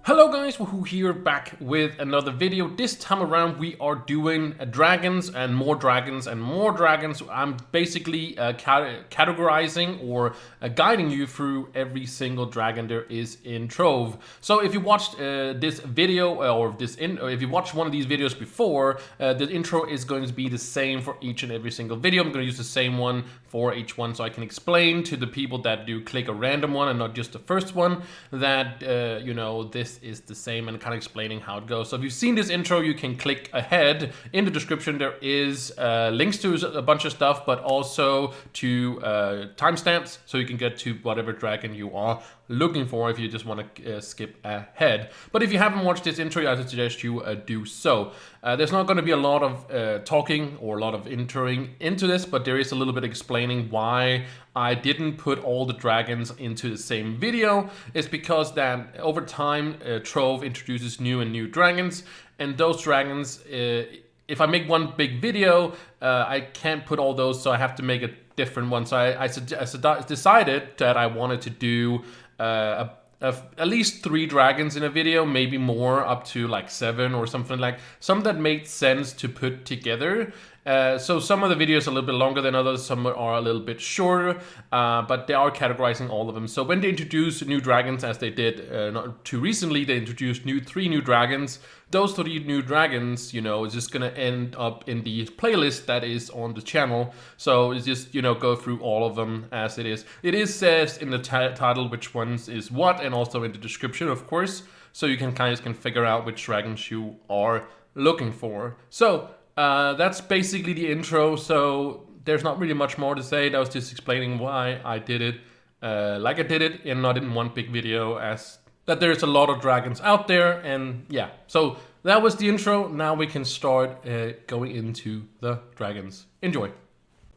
Hello guys, Wahoo here, back with another video. This time around we are doing dragons and more dragons and more dragons. I'm basically categorizing or guiding you through every single dragon there is in Trove. So if you watched this video or if you watched one of these videos before, the intro is going to be the same for each and every single video. I'm going to use the same one for each one so I can explain to the people that do click a random one and not just the first one that you know, this is the same, and kind of explaining how it goes. So if you've seen this intro, you can click ahead. In the description there is links to a bunch of stuff, but also to timestamps so you can get to whatever dragon you are looking for if you just want to skip ahead. But if you haven't watched this intro, I suggest you do so. There's not going to be a lot of talking or a lot of entering into this, but there is a little bit explaining why I didn't put all the dragons into the same video. It's because that over time Trove introduces new dragons, and those dragons, if I make one big video, I can't put all those, so I have to make a different one. So I decided that I wanted to do at least 3 dragons in a video, maybe more, up to like 7 or something, like some that made sense to put together. So some of the videos are a little bit longer than others, some are a little bit shorter, but they are categorizing all of them. So when they introduce new dragons, as they did not too recently, they introduced 3 new dragons. Those 3 new dragons, you know, is just gonna end up in the playlist that is on the channel. So it's just, you know, go through all of them as it is. It is says in the title which ones is what, and also in the description, of course, so you can kind of figure out which dragons you are looking for. So that's basically the intro, so there's not really much more to say. That was just explaining why I did it like I did it, and not in one big video, as that there's a lot of dragons out there. And yeah, so that was the intro. Now we can start going into the dragons. Enjoy.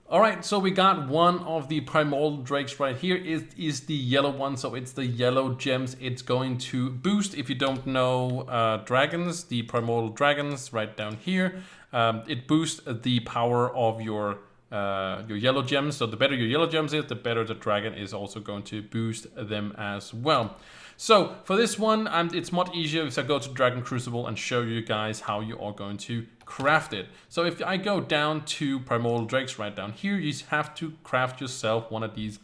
Alright, so we got one of the primordial drakes right here. It is the yellow one, so it's the yellow gems. It's going to boost, if you don't know dragons, the primordial dragons right down here. It boosts the power of your yellow gems. So the better your yellow gems is, the better the dragon is also going to boost them as well. So for this one, it's much easier if I go to Dragon Crucible and show you guys how you are going to craft it. So if I go down to Primordial Drakes right down here, you have to craft yourself one of these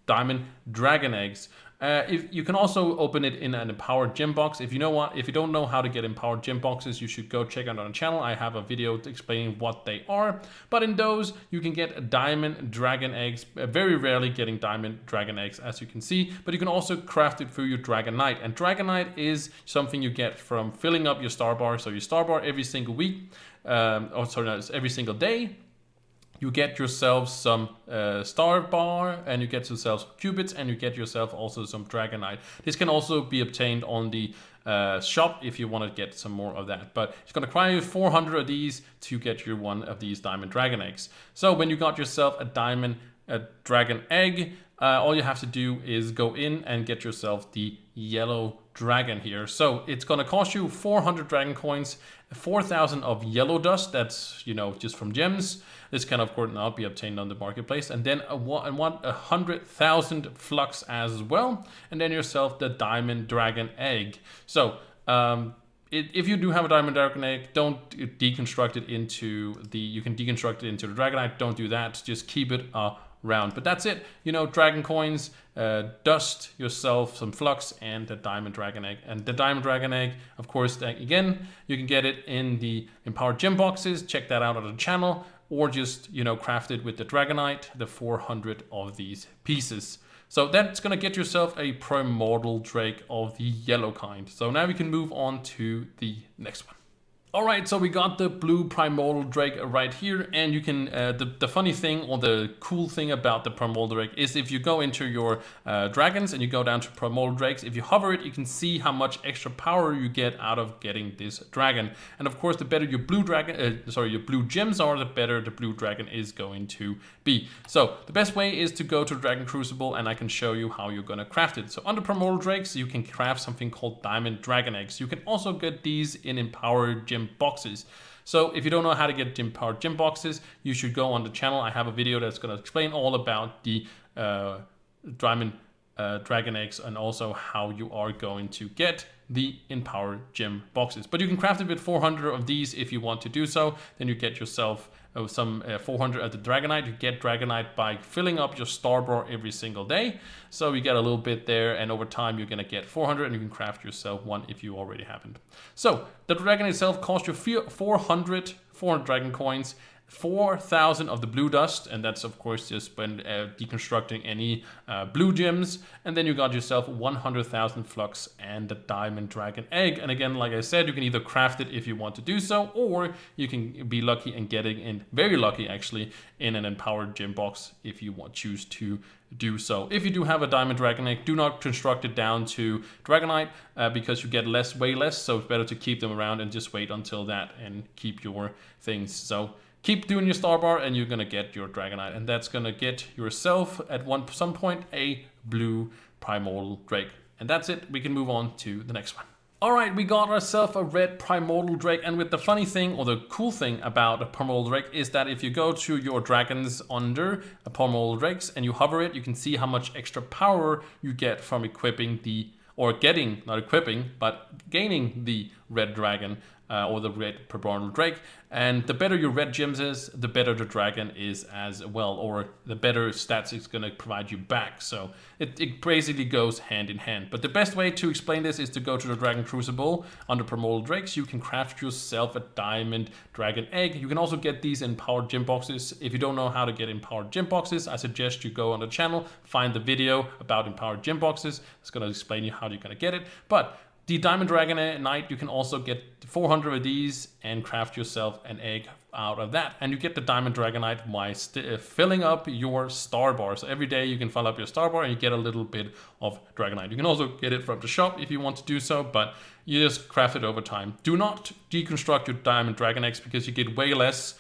diamond dragon eggs. If you can also open it in an empowered gem box. If you don't know how to get empowered gem boxes, you should go check out on the channel. I have a video explaining what they are. But in those, you can get diamond dragon eggs. Very rarely getting diamond dragon eggs, as you can see. But you can also craft it through your Dragonite. And Dragonite is something you get from filling up your star bar. So your star bar every single week, every single day. You get yourself some star bar, and you get yourself some qubits, and you get yourself also some Dragonite. This can also be obtained on the shop if you want to get some more of that. But it's going to require you 400 of these to get your one of these diamond dragon eggs. So when you got yourself a dragon egg, all you have to do is go in and get yourself the yellow dragon here. So it's going to cost you 400 dragon coins, 4,000 of yellow dust. That's, you know, just from gems. This can of course now be obtained on the marketplace, and then 100,000 flux as well, and then yourself the diamond dragon egg. So if you do have a diamond dragon egg, don't deconstruct it into the. You can deconstruct it into the dragonite. Don't do that. Just keep it around. But that's it. You know, dragon coins, dust, yourself some flux, and the diamond dragon egg. And the diamond dragon egg, of course, again, you can get it in the empowered gem boxes. Check that out on the channel. Or just, you know, craft it with the Dragonite, the 400 of these pieces. So that's going to get yourself a primordial drake of the yellow kind. So now we can move on to the next one. Alright, so we got the blue primordial drake right here, and you can, the funny thing or the cool thing about the primordial drake is if you go into your dragons and you go down to primordial drakes, if you hover it, you can see how much extra power you get out of getting this dragon. And of course, the better your blue dragon, your blue gems are, the better the blue dragon is going to be. So the best way is to go to Dragon Crucible, and I can show you how you're going to craft it. So under primordial drakes, you can craft something called diamond dragon eggs. You can also get these in empowered gem boxes. So if you don't know how to get empowered gem boxes, you should go on the channel. I have a video that's going to explain all about the diamond dragon eggs, and also how you are going to get the Empower Gem boxes. But you can craft it with 400 of these if you want to do so. Then you get yourself some 400 of the Dragonite. You get Dragonite by filling up your star bar every single day. So you get a little bit there, and over time you're gonna get 400, and you can craft yourself one if you already haven't. So the dragon itself costs you 400 dragon coins, 4,000 of the blue dust, and that's of course just when deconstructing any blue gems, and then you got yourself 100,000 flux and the diamond dragon egg. And again, like I said, you can either craft it if you want to do so, or you can be lucky and getting in, very lucky actually, in an empowered gem box if you choose to do so. If you do have a diamond dragon egg, do not construct it down to dragonite because you get way less, so it's better to keep them around and just wait until that and keep your things. So keep doing your star bar and you're gonna get your Dragonite, and that's gonna get yourself at some point a blue Primordial Drake. And that's it, we can move on to the next one. Alright, we got ourselves a red Primordial Drake, and with the funny thing, or the cool thing about a Primordial Drake is that if you go to your dragons under a Primordial Drakes and you hover it, you can see how much extra power you get from equipping or getting, not equipping, but gaining the red dragon or the red Primordial Drake. And the better your red gems is, the better the dragon is as well, or the better stats it's going to provide you back. So it basically goes hand in hand. But the best way to explain this is to go to the Dragon Crucible under Primordial Drakes. You can craft yourself a diamond dragon egg. You can also get these in empowered gem boxes. If you don't know how to get empowered gem boxes, I suggest you go on the channel, find the video about empowered gem boxes. It's going to explain you how you're going to get it. But the Diamond Dragonite, you can also get 400 of these and craft yourself an egg out of that. And you get the Diamond Dragonite by filling up your star bar. So every day you can fill up your star bar and you get a little bit of Dragonite. You can also get it from the shop if you want to do so, but you just craft it over time. Do not deconstruct your Diamond Dragon eggs because you get way less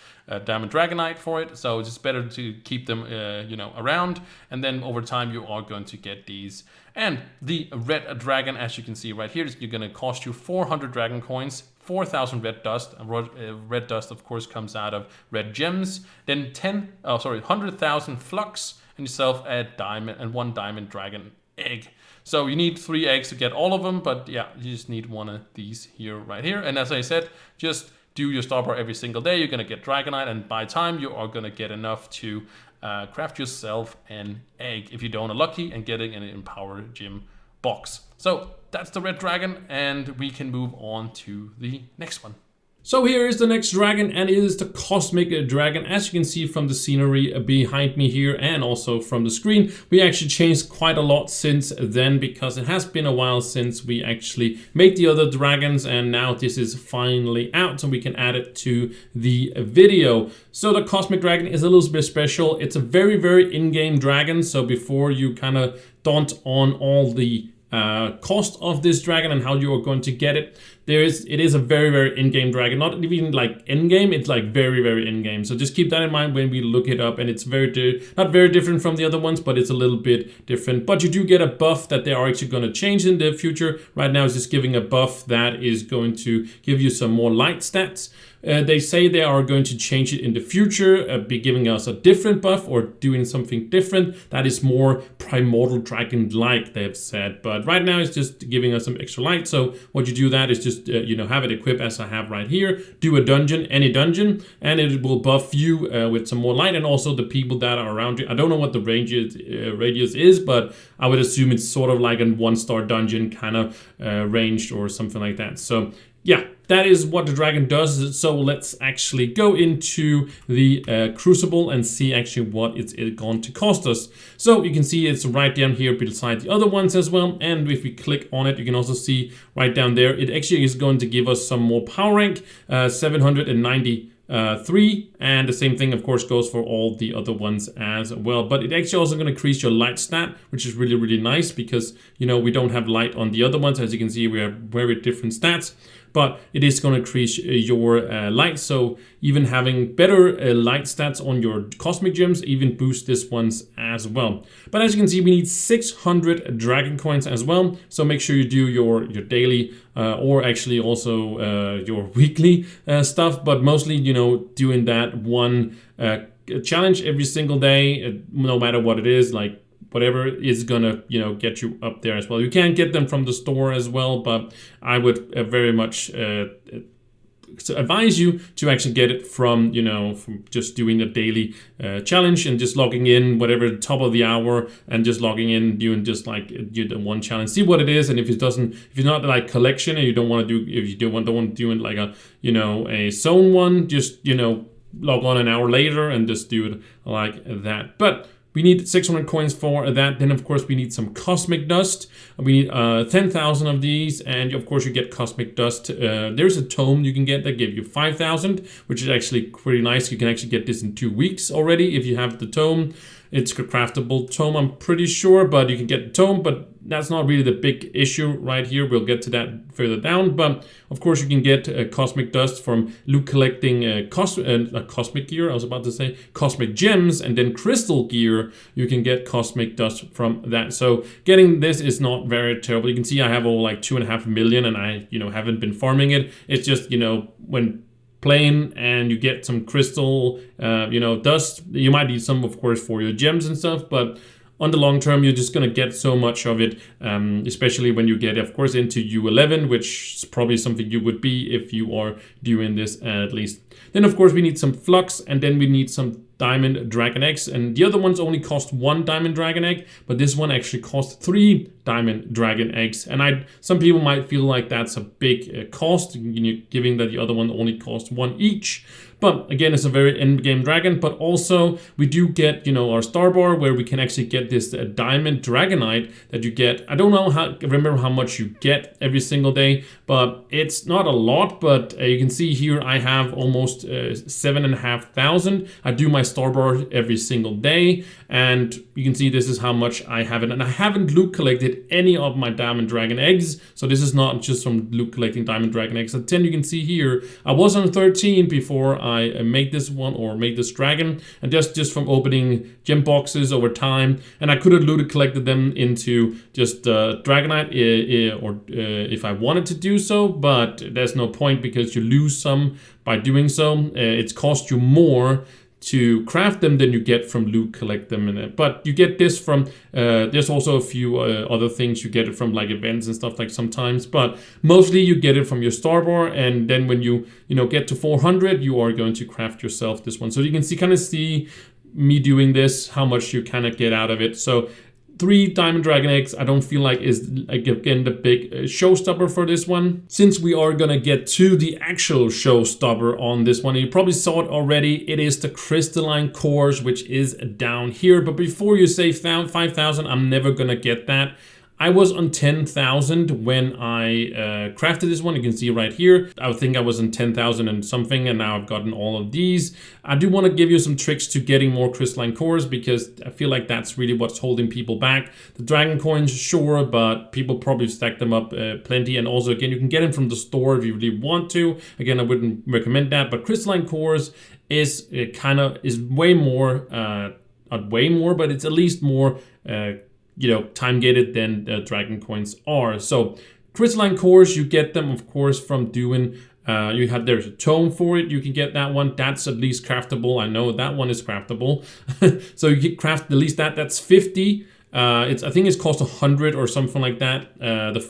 Diamond Dragonite for it. So it's better to keep them around, and then over time you are going to get these. And the red dragon, as you can see right here, is going to cost you 400 dragon coins, 4,000 red dust. Red dust, of course, comes out of red gems. Then 100,000 flux, and yourself a diamond and 1 diamond dragon egg. So you need 3 eggs to get all of them, but yeah, you just need one of these right here. And as I said, just do your star bar every single day. You're gonna get Dragonite, and by time you are gonna get enough to craft yourself an egg if you don't are lucky and getting an empowered gem box. So that's the red dragon, and we can move on to the next one. So here is the next dragon, and it is the Cosmic Dragon. As you can see from the scenery behind me here and also from the screen, we actually changed quite a lot since then, because it has been a while since we actually made the other dragons, and now this is finally out so we can add it to the video. So the Cosmic Dragon is a little bit special. It's a very, very in-game dragon, so before you kind of daunt on all the cost of this dragon and how you are going to get it, it is a very, very in-game dragon. Not even like in-game, it's like very, very in-game. So just keep that in mind when we look it up, and it's not very different from the other ones, but it's a little bit different. But you do get a buff that they are actually going to change in the future. Right now it's just giving a buff that is going to give you some more light stats. They say they are going to change it in the future, be giving us a different buff or doing something different that is more Primordial Dragon-like, they have said. But right now it's just giving us some extra light. So what you do that is just, have it equipped as I have right here. Do a dungeon, any dungeon, and it will buff you with some more light, and also the people that are around you. I don't know what the radius is, but I would assume it's sort of like a 1-star dungeon kind of ranged or something like that. So yeah, that is what the dragon does. So let's actually go into the Crucible and see actually what it's going to cost us. So you can see it's right down here beside the other ones as well. And if we click on it, you can also see right down there, it actually is going to give us some more power rank, 793, and the same thing of course goes for all the other ones as well. But it actually also going to increase your light stat, which is really, really nice, because we don't have light on the other ones. As you can see, we have very different stats, but it is going to increase your light. So even having better light stats on your Cosmic Gems even boost this ones as well. But as you can see, we need 600 dragon coins as well. So make sure you do your daily or actually also your weekly stuff, but mostly, doing that one challenge every single day, no matter what it is, like whatever is gonna, you know, get you up there as well. You can get them from the store as well, but I would very much advise you to actually get it from, you know, from just doing a daily challenge and just logging in whatever top of the hour and just logging in, doing just like do the one challenge, see what it is. And if it doesn't, if you're not like collection and you don't want to do, if you don't want to do it like a, you know, a zone one, just, you know, log on an hour later and just do it like that. But we need 600 coins for that. Then, of course, we need some cosmic dust. We need 10,000 of these. And, of course, you get cosmic dust. There's a tome you can get that gives you 5,000, which is actually pretty nice. You can actually get this in 2 weeks already if you have the tome. It's a craftable tome, I'm pretty sure, but you can get the tome, but that's not really the big issue right here. We'll get to that further down. But of course, you can get cosmic dust from loot collecting cosmic gear. I was about to say cosmic gems, and then crystal gear. You can get cosmic dust from that. So getting this is not very terrible. You can see I have all like 2.5 million, and I, you know, haven't been farming it. It's just, you know, when playing and you get some crystal, you know, dust. You might need some, of course, for your gems and stuff, but on the long term, you're just going to get so much of it, especially when you get, of course, into U11, which is probably something you would be if you are doing this at least. Then, of course, we need some flux, and then we need some diamond dragon eggs. And the other ones only cost 1 diamond dragon egg, but this one actually costs 3 diamond dragon eggs. And some people might feel like that's a big cost, given that the other one only costs 1 each. But again, it's a very end game dragon. But also we do get, you know, our star bar where we can actually get this diamond dragonite that you get. I don't know remember how much you get every single day, but it's not a lot. But you can see here I have almost 7,500. I do my star bar every single day, and you can see this is how much I have it. And I haven't loot collected any of my diamond dragon eggs, so this is not just from loot collecting diamond dragon eggs. At 10, you can see here I was on 13 before I made this one, or made this dragon, and just from opening gem boxes over time. And I could have looted collected them into just dragonite if I wanted to do so, but there's no point because you lose some by doing so. It's cost you more to craft them than you get from loot collect them. But you get this from, there's also a few other things you get it from, like events and stuff like sometimes, but mostly you get it from your star bar. And then when you get to 400, you are going to craft yourself this one. So you can kind of see me doing this, how much you kind of get out of it. So 3 diamond dragon eggs I don't feel like is, again, the big showstopper for this one. Since we are gonna get to the actual showstopper on this one, you probably saw it already, it is the crystalline cores, which is down here. But before you say 5,000, I'm never gonna get that. I was on 10,000 when I crafted this one. You can see right here. I think I was on 10,000 and something, and now I've gotten all of these. I do want to give you some tricks to getting more crystalline cores, because I feel like that's really what's holding people back. The dragon coins, sure, but people probably stack them up plenty. And also, again, you can get them from the store if you really want to. Again, I wouldn't recommend that, but crystalline cores is way more, not way more, but it's at least more time gated than the dragon coins are. So crystalline cores, you get them, of course, from doing, there's a tome for it. You can get that one. That's at least craftable. I know that one is craftable. So you can craft at least that's 50. I think it's cost 100 or something like that,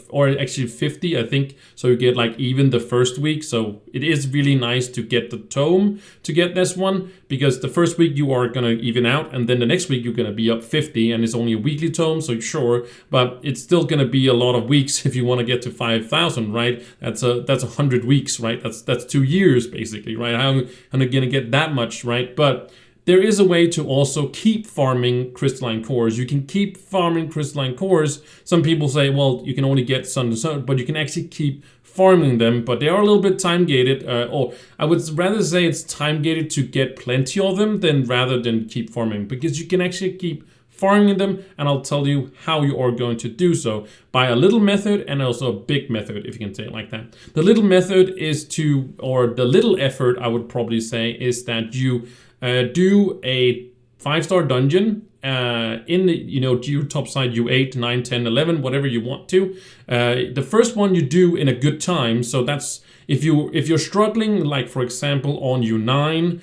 or actually 50, I think. So you get like even the first week. So it is really nice to get the tome to get this one, because the first week you are gonna even out, and then the next week you're gonna be up 50, and it's only a weekly tome, so sure, but it's still gonna be a lot of weeks if you want to get to 5,000, right? That's 100 weeks, right? That's 2 years basically, right? How am I gonna get that much, right? But there is a way to also keep farming crystalline cores. You can keep farming crystalline cores. Some people say, well, you can only get sun to sun, but you can actually keep farming them, but they are a little bit time gated, or I would rather say it's time gated to get plenty of them rather than keep farming, because you can actually keep farming them, and I'll tell you how you are going to do so by a little method and also a big method, if you can say it like that. The little method is the little effort, I would probably say, is that you do a 5-star dungeon in the, your top side, U8, 9, 10, 11, whatever you want to. The first one you do in a good time. So that's if you're struggling, like for example on U9,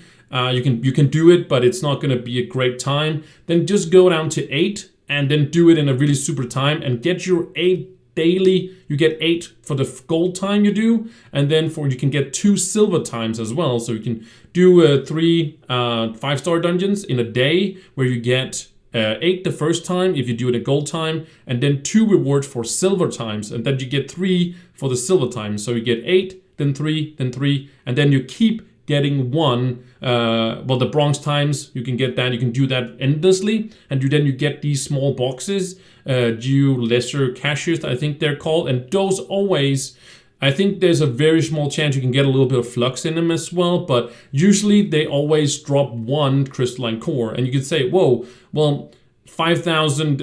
you can do it, but it's not going to be a great time. Then just go down to 8 and then do it in a really super time and get your 8 daily. You get 8 for the gold time you do, and then you can get 2 silver times as well. So you can do 3 5-star dungeons in a day where you get 8 the first time if you do it at gold time, and then 2 rewards for silver times, and then you get 3 for the silver times. So you get 8, then 3, then 3, and then you keep getting 1. Well, the bronze times, you can get that. You can do that endlessly, and then you get these small boxes, due lesser caches, I think they're called, and those always, I think there's a very small chance you can get a little bit of flux in them as well, but usually they always drop 1 crystalline core, and you could say, whoa, well, 5,000,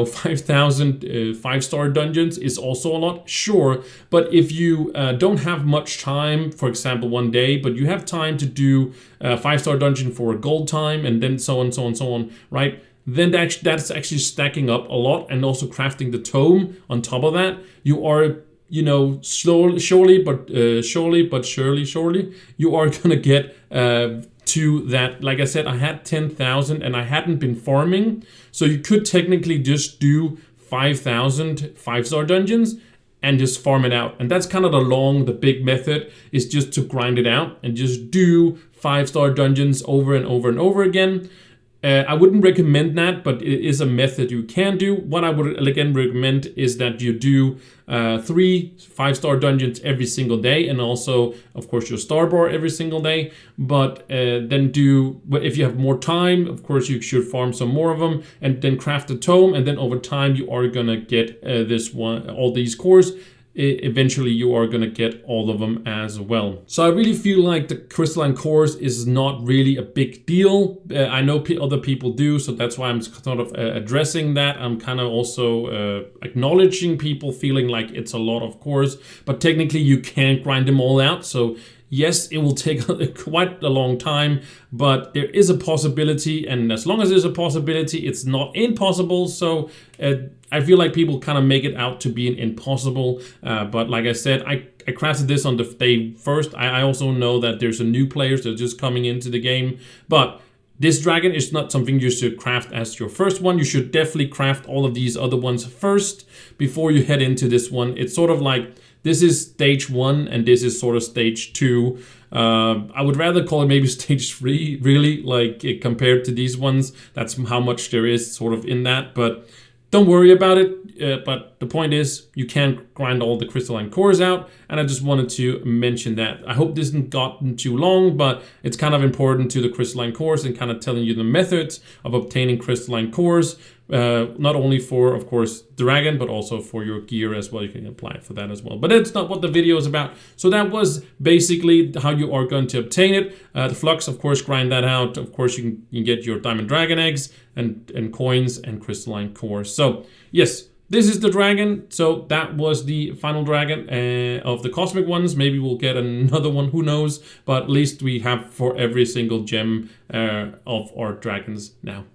5,000 5-star dungeons is also a lot, sure. But if you don't have much time, for example, one day, but you have time to do a 5-star dungeon for a gold time, and then so on, so on, so on, right? Then that's actually stacking up a lot, and also crafting the tome on top of that. You are, surely, but surely, you are gonna get to that. Like I said, I had 10,000 and I hadn't been farming, so you could technically just do 5,000 5-star dungeons and just farm it out. And that's kind of the big method, is just to grind it out and just do 5-star dungeons over and over and over again. I wouldn't recommend that, but it is a method you can do. What I would again recommend is that you do 3 5-star dungeons every single day, and also, of course, your star bar every single day. But then if you have more time, of course, you should farm some more of them, and then craft a tome, and then over time you are gonna get all these cores. Eventually you are gonna get all of them as well. So I really feel like the crystalline cores is not really a big deal. I know other people do, so that's why I'm sort of addressing that. I'm kind of also acknowledging people feeling like it's a lot of cores, but technically you can't grind them all out. So yes, it will take quite a long time, but there is a possibility, and as long as there's a possibility, it's not impossible. So I feel like people kind of make it out to be an impossible, but like I said, I crafted this on the day first. I also know that there's a new players that are just coming into the game, but this dragon is not something you should craft as your first one. You should definitely craft all of these other ones first before you head into this one. It's sort of like, this is stage 1 and this is sort of stage 2. I would rather call it maybe stage 3, really, like compared to these ones. That's how much there is sort of in that, but don't worry about it. But the point is, you can't grind all the crystalline cores out, and I just wanted to mention that. I hope this hasn't gotten too long, but it's kind of important to the crystalline cores and kind of telling you the methods of obtaining crystalline cores. Not only for, of course, dragon, but also for your gear as well. You can apply it for that as well. But that's not what the video is about. So that was basically how you are going to obtain it. The flux, of course, grind that out. Of course, you can get your diamond dragon eggs and coins and crystalline cores. So yes, this is the dragon. So that was the final dragon of the cosmic ones. Maybe we'll get another one, who knows. But at least we have for every single gem of our dragons now.